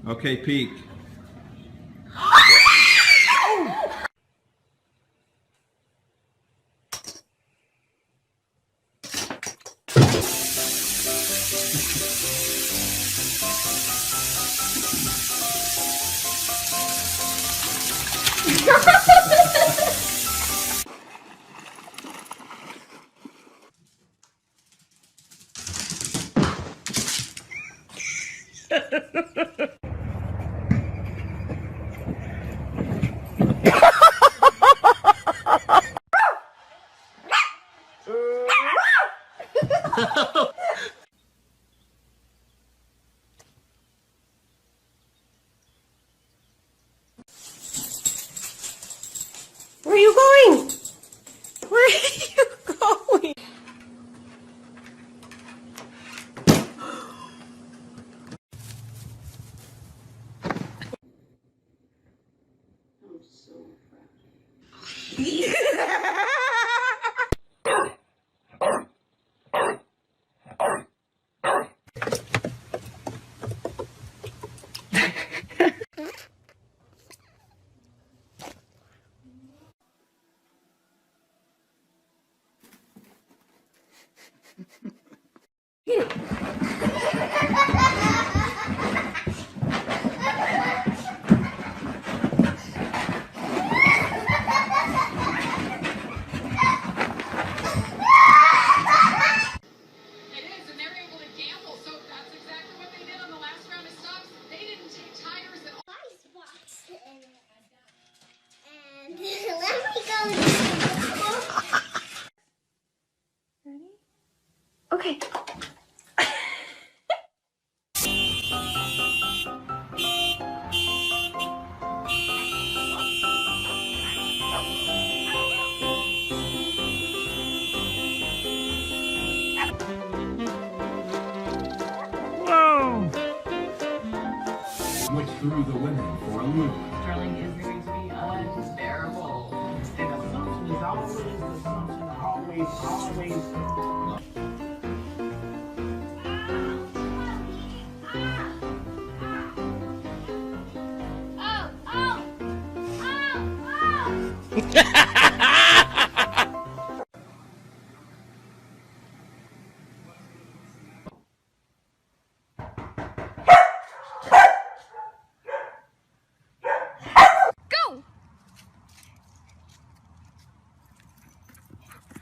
Okay, peek. Where are you going? Where are you going? I'm so proud. Okay. Whoa! Which threw the women for a loop. Darling is going to be unbearable. And assumption is always.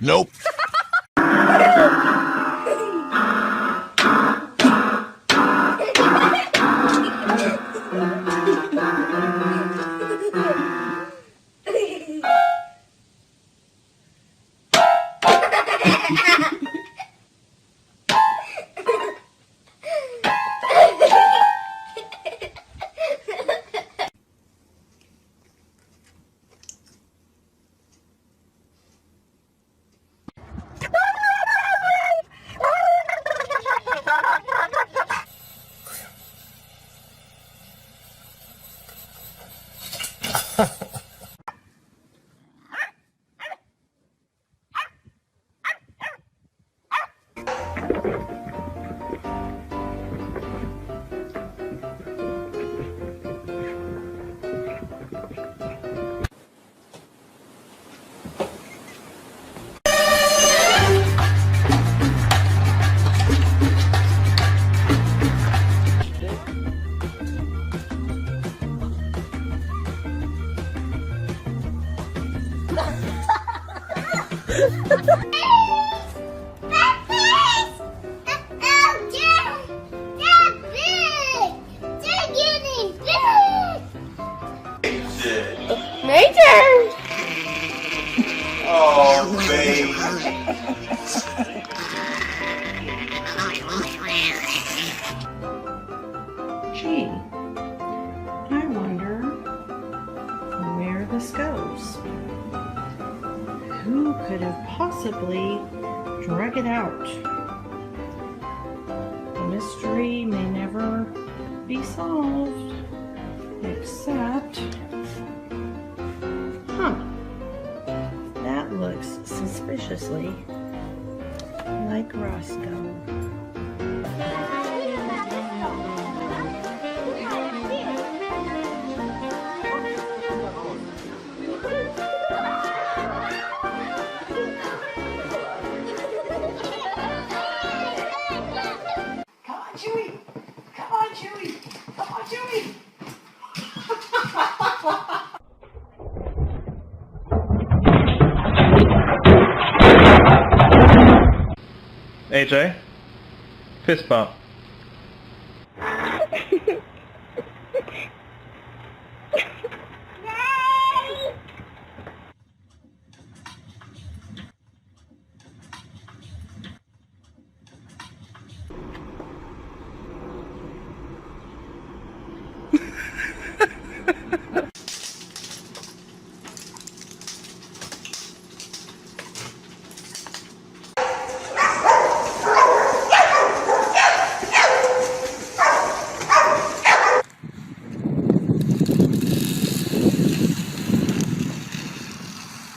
Nope. Major! Oh, baby. Gee, I wonder where this goes. Who could have possibly drug it out? The mystery may never be solved, except... That looks suspiciously like Roscoe. AJ? Fist bump.